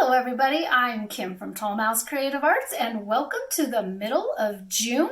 Hello everybody, I'm Kim from 𝐂𝐨𝐬𝐧𝐥𝐢 Creative Arts and welcome to the middle of June.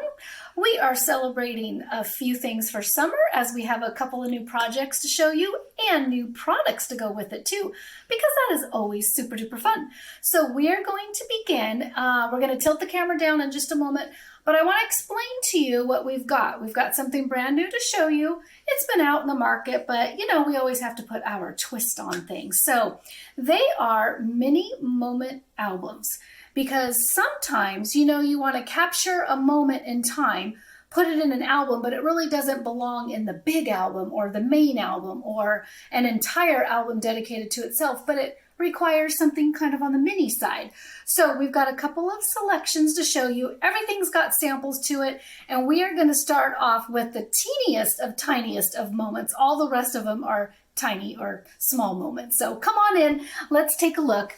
We are celebrating a few things for summer as we have a couple of new projects to show you and new products to go with it too, because that is always super duper fun. So we are going to begin. We're going to tilt the camera down in just a moment, but I want to explain to you what we've got. We've got something brand new to show you. It's been out in the market, but you know, we always have to put our twist on things. So they are mini moment albums, because sometimes, you know, you want to capture a moment in time, put it in an album, but it really doesn't belong in the big album or the main album or an entire album dedicated to itself, but it requires something kind of on the mini side. So we've got a couple of selections to show you. Everything's got samples to it, and we are going to start off with the teeniest of tiniest of moments. All the rest of them are tiny or small moments. So come on in, let's take a look.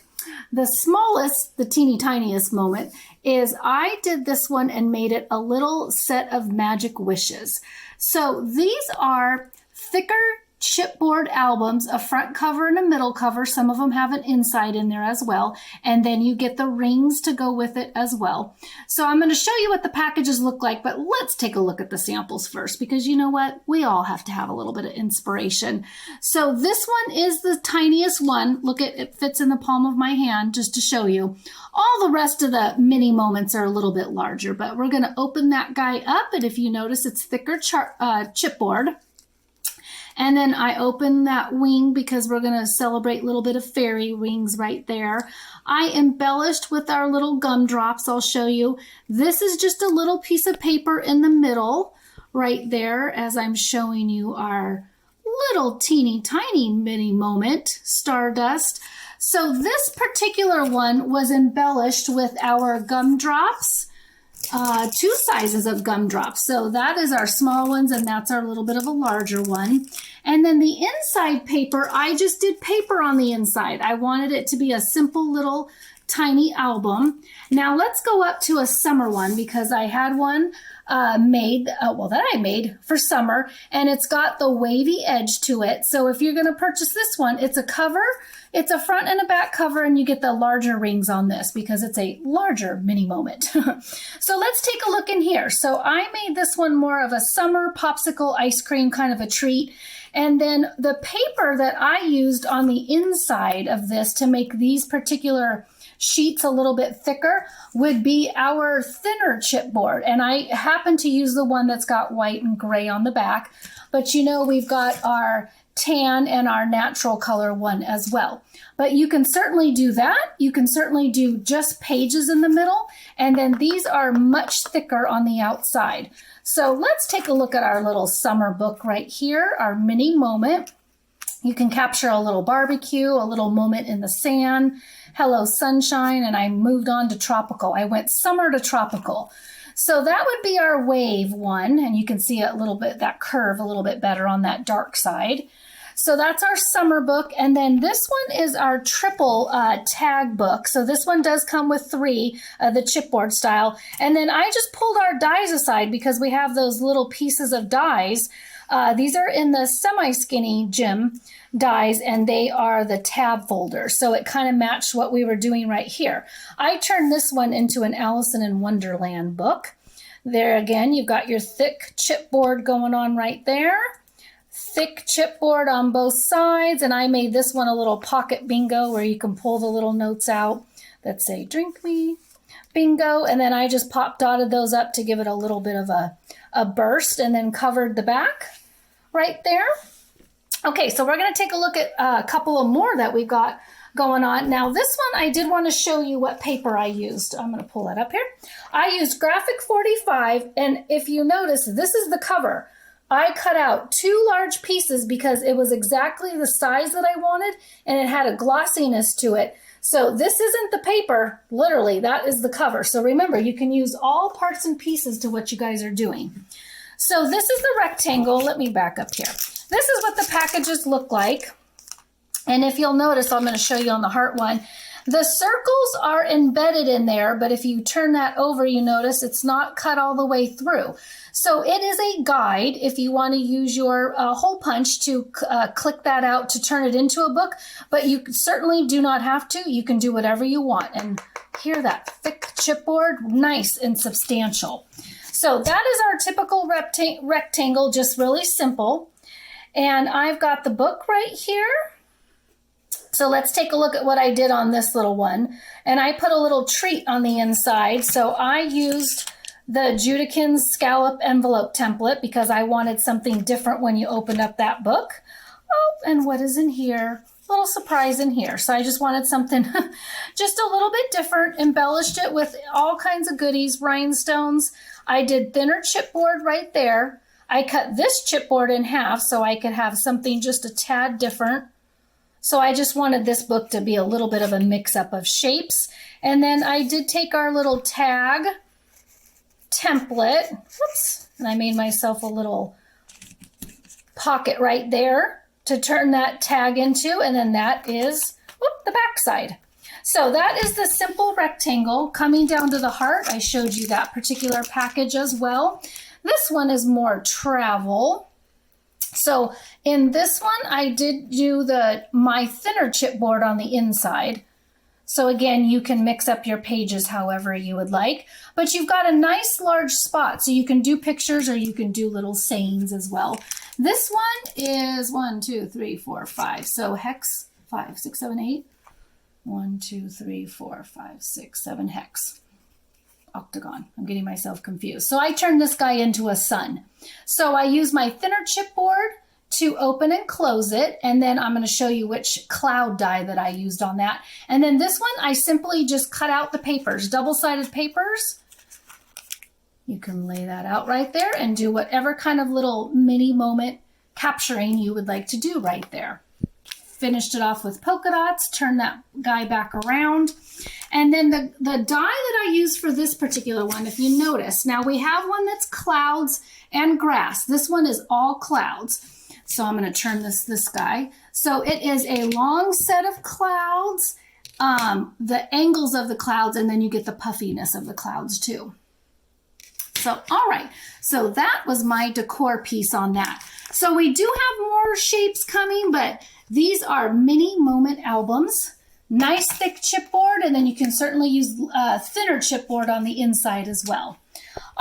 The smallest, the teeny tiniest moment is I did this one and made it a little set of magic wishes. So these are thicker chipboard albums, a front cover and a middle cover. Some of them have an inside in there as well. And then you get the rings to go with it as well. So I'm going to show you what the packages look like, but let's take a look at the samples first, because you know what? We all have to have a little bit of inspiration. So this one is the tiniest one. Look at it, fits in the palm of my hand just to show you. All the rest of the mini moments are a little bit larger, but we're going to open that guy up. And if you notice, it's thicker chipboard. And then I open that wing because we're going to celebrate a little bit of fairy rings right there. I embellished with our little gumdrops. I'll show you. This is just a little piece of paper in the middle right there as I'm showing you our little teeny tiny mini moment, Stardust. So this particular one was embellished with our gumdrops. Two sizes of gumdrops. So that is our small ones, and that's our little bit of a larger one. And then the inside paper, I just did paper on the inside. I wanted it to be a simple little tiny album. Now let's go up to a summer one, because I had one that I made for summer, and it's got the wavy edge to it. So if you're going to purchase this one, it's a cover. It's a front and a back cover, and you get the larger rings on this because it's a larger mini moment. So let's take a look in here. So I made this one more of a summer popsicle ice cream kind of a treat. And then the paper that I used on the inside of this to make these particular sheets a little bit thicker would be our thinner chipboard. And I happen to use the one that's got white and gray on the back. But you know, we've got our tan and our natural color one as well. But you can certainly do that. You can certainly do just pages in the middle. And then these are much thicker on the outside. So let's take a look at our little summer book right here, our mini moment. You can capture a little barbecue, a little moment in the sand, hello sunshine, and I moved on to tropical. I went summer to tropical. So that would be our wave one, and you can see a little bit, that curve a little bit better on that dark side. So that's our summer book, and then this one is our triple tag book. So this one does come with three, the chipboard style. And then I just pulled our dies aside because we have those little pieces of dies. These are in the semi-skinny Jim dies, and they are the tab folders. So it kind of matched what we were doing right here. I turned this one into an Alice in Wonderland book. There again, you've got your thick chipboard going on right there. Thick chipboard on both sides, and I made this one a little pocket bingo where you can pull the little notes out that say drink me bingo, and then I just pop dotted those up to give it a little bit of a burst, and then covered the back right there. Okay, so we're going to take a look at a couple of more that we've got going on. Now this one, I did want to show you what paper I used. I'm going to pull that up here. I used Graphic 45, and if you notice, this is the cover. I cut out two large pieces because it was exactly the size that I wanted, and it had a glossiness to it. So this isn't the paper, literally, that is the cover. So remember, you can use all parts and pieces to what you guys are doing. So this is the rectangle. Let me back up here. This is what the packages look like. And if you'll notice, I'm going to show you on the heart one, The circles are embedded in there, but if you turn that over, you notice it's not cut all the way through. So it is a guide if you want to use your hole punch to click that out to turn it into a book, but you certainly do not have to. You can do whatever you want. And hear that thick chipboard, nice and substantial. So that is our typical rectangle, just really simple. And I've got the book right here. So let's take a look at what I did on this little one. And I put a little treat on the inside. So I used the 𝐂𝐬𝐧𝐞 scallop envelope template because I wanted something different when you opened up that book. Oh, and what is in here? A little surprise in here. So I just wanted something just a little bit different, embellished it with all kinds of goodies, rhinestones. I did thinner chipboard right there. I cut this chipboard in half so I could have something just a tad different. So I just wanted this book to be a little bit of a mix-up of shapes. And then I did take our little tag template, whoops, and I made myself a little pocket right there to turn that tag into, and then that is, whoop, the back side. So that is the simple rectangle. Coming down to the heart, I showed you that particular package as well. This one is more travel. So in this one, I did do my thinner chipboard on the inside. So again, you can mix up your pages however you would like, but you've got a nice large spot. So you can do pictures or you can do little sayings as well. This one is 1, 2, 3, 4, 5. So hex 5, 6, 7, 8. 1, 2, 3, 4, 5, 6, 7 hex. Octagon. I'm getting myself confused. So I turned this guy into a sun. So I use my thinner chipboard to open and close it, and then I'm going to show you which cloud die that I used on that. And then this one, I simply just cut out the papers, double-sided papers. You can lay that out right there and do whatever kind of little mini moment capturing you would like to do right there. Finished it off with polka dots, turn that guy back around. And then the die that I used for this particular one, if you notice, now we have one that's clouds and grass. This one is all clouds. So I'm going to turn this guy. So it is a long set of clouds, the angles of the clouds, and then you get the puffiness of the clouds too. So, all right. So that was my decor piece on that. So we do have more shapes coming, but these are mini moment albums. Nice thick chipboard, and then you can certainly use thinner chipboard on the inside as well.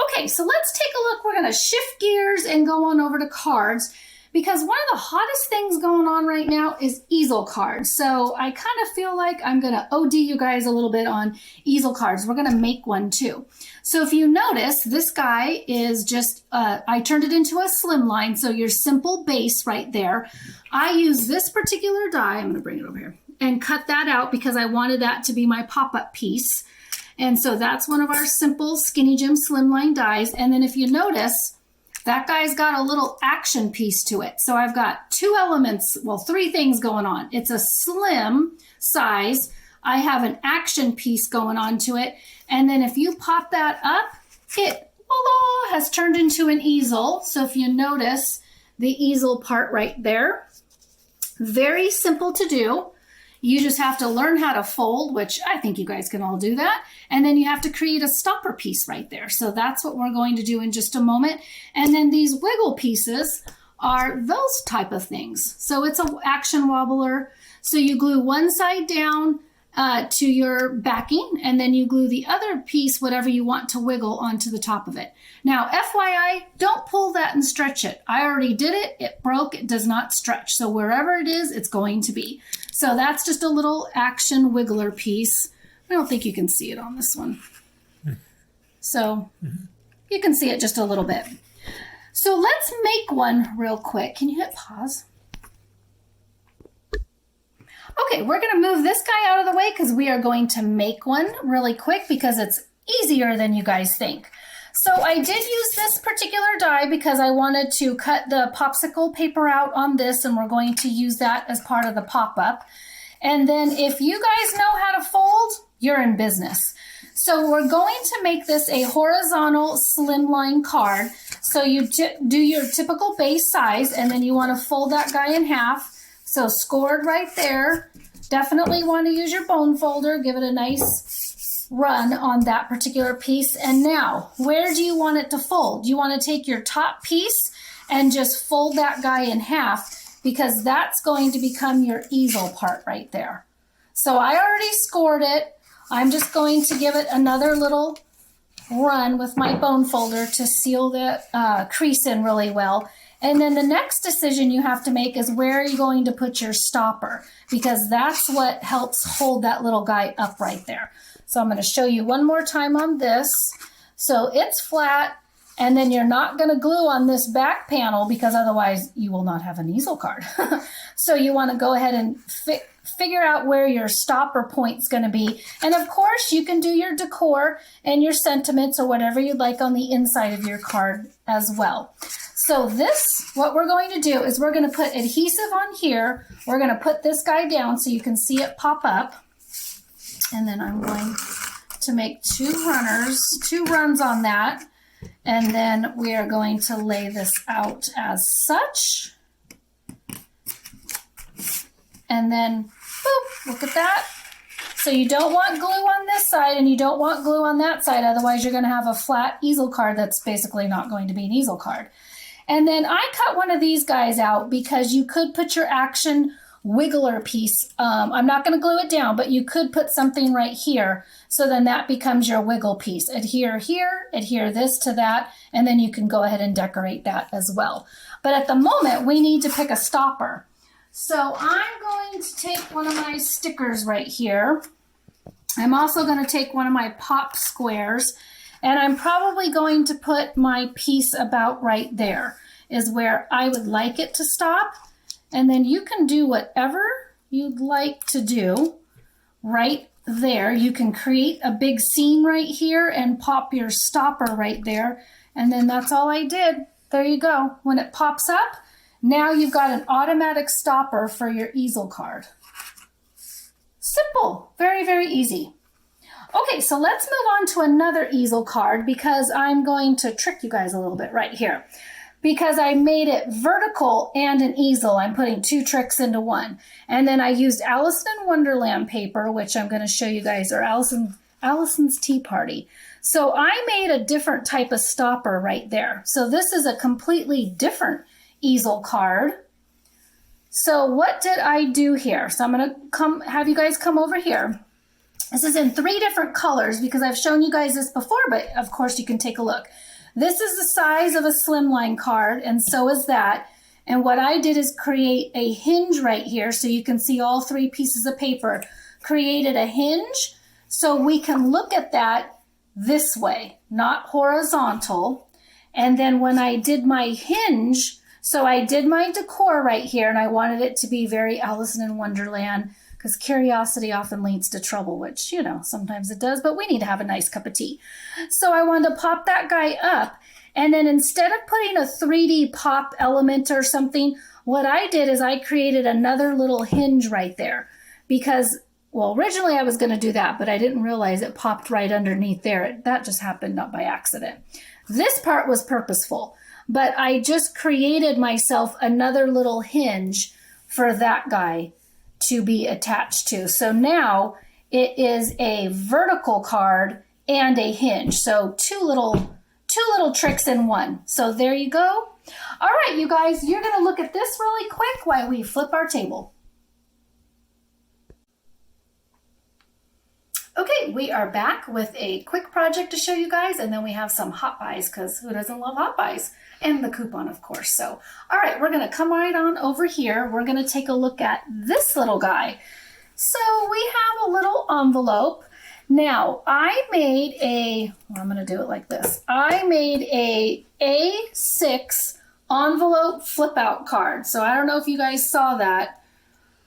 Okay, so let's take a look. We're going to shift gears and go on over to cards, because one of the hottest things going on right now is easel cards. So I kind of feel like I'm going to OD you guys a little bit on easel cards. We're going to make one too. So if you notice, this guy is just, I turned it into a slimline. So your simple base right there. I use this particular die. I'm going to bring it over here and cut that out because I wanted that to be my pop-up piece. And so that's one of our simple Skinny Jim slimline dies. And then if you notice, that guy's got a little action piece to it. So I've got two elements, well, three things going on. It's a slim size. I have an action piece going on to it. And then if you pop that up, it, voila, has turned into an easel. So if you notice the easel part right there, very simple to do. You just have to learn how to fold, which I think you guys can all do that. And then you have to create a stopper piece right there. So that's what we're going to do in just a moment. And then these wiggle pieces are those type of things. So it's an action wobbler. So you glue one side down to your backing, and then you glue the other piece, whatever you want to wiggle, onto the top of it. Now, FYI, don't pull that and stretch it. I already did it. It broke. It does not stretch. So wherever it is, it's going to be. So that's just a little action wiggler piece. I don't think you can see it on this one. So you can see it just a little bit. So let's make one real quick. Can you hit pause? Okay, we're going to move this guy out of the way because we are going to make one really quick because it's easier than you guys think. So I did use this particular die because I wanted to cut the popsicle paper out on this, and we're going to use that as part of the pop-up. And then if you guys know how to fold, you're in business. So we're going to make this a horizontal slimline card. So you do your typical base size, and then you want to fold that guy in half. So scored right there. definitely want to use your bone folder, give it a nice run on that particular piece. And now, where do you want it to fold? You want to take your top piece and just fold that guy in half, because that's going to become your easel part right there. So I already scored it. I'm just going to give it another little run with my bone folder to seal the crease in really well. And then the next decision you have to make is where are you going to put your stopper, because that's what helps hold that little guy up right there. So I'm going to show you one more time on this. So it's flat, and then you're not going to glue on this back panel because otherwise you will not have an easel card. So you want to go ahead and figure out where your stopper point's going to be. And of course you can do your decor and your sentiments or whatever you'd like on the inside of your card as well. So this, what we're going to do is we're going to put adhesive on here. We're going to put this guy down so you can see it pop up. And then I'm going to make two runs on that. And then we are going to lay this out as such. And then, boop, look at that. So you don't want glue on this side and you don't want glue on that side. Otherwise, you're going to have a flat easel card that's basically not going to be an easel card. And then I cut one of these guys out because you could put your action wiggler piece. I'm not going to glue it down, but you could put something right here. So then that becomes your wiggle piece. Adhere here, adhere this to that, and then you can go ahead and decorate that as well. But at the moment, we need to pick a stopper. So I'm going to take one of my stickers right here. I'm also going to take one of my pop squares, and I'm probably going to put my piece about right there is where I would like it to stop. And then you can do whatever you'd like to do right there. You can create a big seam right here and pop your stopper right there. And then that's all I did. There you go. When it pops up, now you've got an automatic stopper for your easel card. Simple, very, very easy. Okay, so let's move on to another easel card because I'm going to trick you guys a little bit right here. Because I made it vertical and an easel, I'm putting two tricks into one. And then I used Alice in Wonderland paper, which I'm going to show you guys, or Allison's Tea Party. So I made a different type of stopper right there. So this is a completely different easel card. So what did I do here? So I'm going to have you guys come over here. This is in 3 different colors because I've shown you guys this before, but of course you can take a look. This is the size of a slimline card, and so is that. And what I did is create a hinge right here so you can see all 3 pieces of paper. Created a hinge so we can look at that this way, not horizontal. And then when I did my hinge, so I did my decor right here, and I wanted it to be very Alice in Wonderland because curiosity often leads to trouble, which, you know, sometimes it does, but we need to have a nice cup of tea. So I wanted to pop that guy up, and then instead of putting a 3D pop element or something, what I did is I created another little hinge right there because, well, originally I was going to do that, but I didn't realize it popped right underneath there. That just happened, not by accident. This part was purposeful, but I just created myself another little hinge for that guy to be attached to. So now it is a vertical card and a hinge. So two little tricks in one. So there you go. All right, you guys, you're going to look at this really quick while we flip our table. Okay, we are back with a quick project to show you guys, and then we have some hot buys because who doesn't love hot buys? And the coupon, of course. So, all right, we're going to come right on over here. We're going to take a look at this little guy. So we have a little envelope. Now, I made I'm going to do it like this. I made a A6 envelope flip out card. So I don't know if you guys saw that,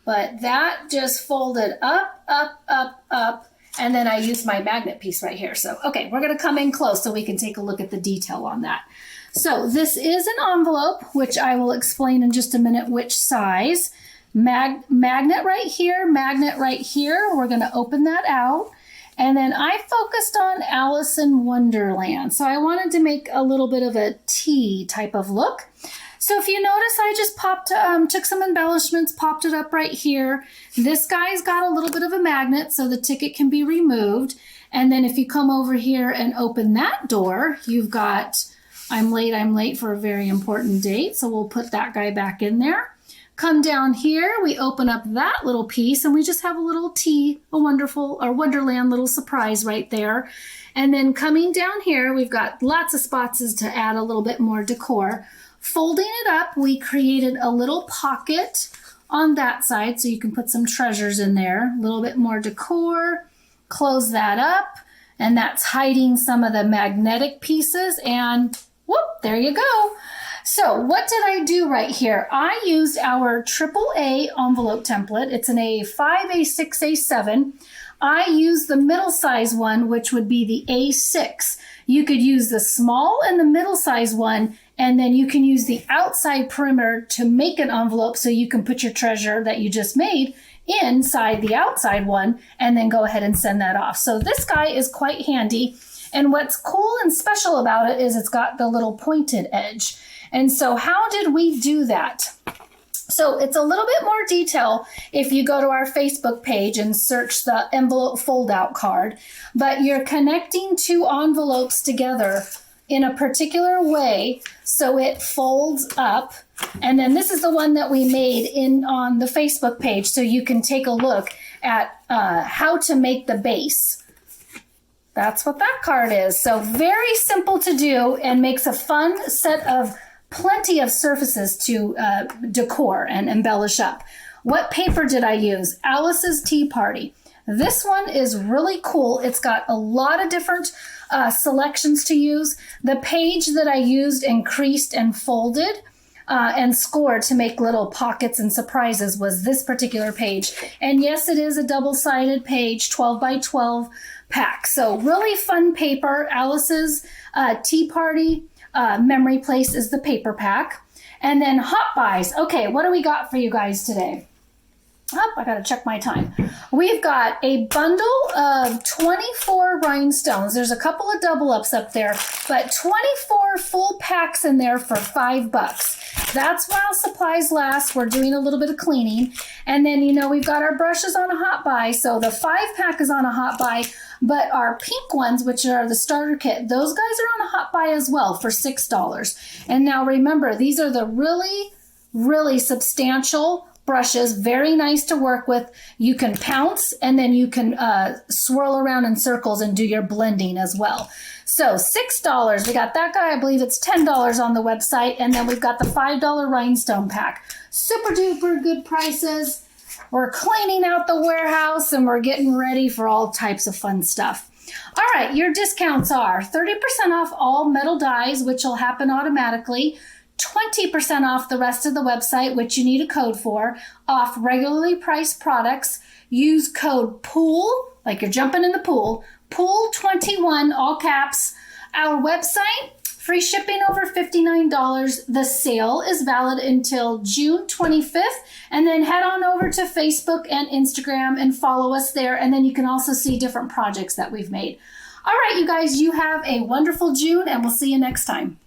but that just folded up, up, up, up. And then I used my magnet piece right here. So, okay, we're going to come in close so we can take a look at the detail on that. So this is an envelope, which I will explain in just a minute which size. Magnet right here, magnet right here. We're going to open that out. And then I focused on Alice in Wonderland. So I wanted to make a little bit of a tea type of look. So if you notice, I just took some embellishments, popped it up right here. This guy's got a little bit of a magnet so the ticket can be removed. And then if you come over here and open that door, you've got, I'm late for a very important date. So we'll put that guy back in there. Come down here, we open up that little piece and we just have a little tea, a wonderful, or Wonderland little surprise right there. And then coming down here, we've got lots of spots to add a little bit more decor. Folding it up, we created a little pocket on that side so you can put some treasures in there. A little bit more decor. Close that up, and that's hiding some of the magnetic pieces, and whoop, there you go. So what did I do right here? I used our AAA envelope template. It's an A5, A6, A7. I used the middle size one, which would be the A6. You could use the small and the middle size one, and then you can use the outside perimeter to make an envelope so you can put your treasure that you just made inside the outside one and then go ahead and send that off. So this guy is quite handy. And what's cool and special about it is it's got the little pointed edge. And so how did we do that? So it's a little bit more detail if you go to our Facebook page and search the envelope fold-out card, but you're connecting two envelopes together in a particular way so it folds up. And then this is the one that we made on the Facebook page, so you can take a look at how to make the base. That's what that card is. So very simple to do and makes a fun set of plenty of surfaces to decor and embellish up. What paper did I use? Alice's Tea Party. This one is really cool. It's got a lot of different selections to use. The page that I used and creased and folded and scored to make little pockets and surprises was this particular page. And yes, it is a double-sided page, 12 by 12 pack. So really fun paper. Alice's Tea Party Memory Place is the paper pack. And then Hot Buys. Okay, what do we got for you guys today? Oh, I gotta check my time. We've got a bundle of 24 rhinestones. There's a couple of double ups up there, but 24 full packs in there for $5. That's while supplies last. We're doing a little bit of cleaning. And then, you know, we've got our brushes on a hot buy. So the 5-pack is on a hot buy, but our pink ones, which are the starter kit, those guys are on a hot buy as well for $6. And now remember, these are the really, really substantial brushes, very nice to work with. You can pounce and then you can swirl around in circles and do your blending as well. So $6, we got that guy. I believe it's $10 on the website. And then we've got the $5 rhinestone pack. Super duper good prices. We're cleaning out the warehouse and we're getting ready for all types of fun stuff. All right, your discounts are 30% off all metal dies, which will happen automatically. 20% off the rest of the website, which you need a code for, off regularly priced products. Use code POOL, like you're jumping in the pool, POOL21, all caps. Our website, free shipping over $59. The sale is valid until June 25th. And then head on over to Facebook and Instagram and follow us there. And then you can also see different projects that we've made. All right, you guys, you have a wonderful June, and we'll see you next time.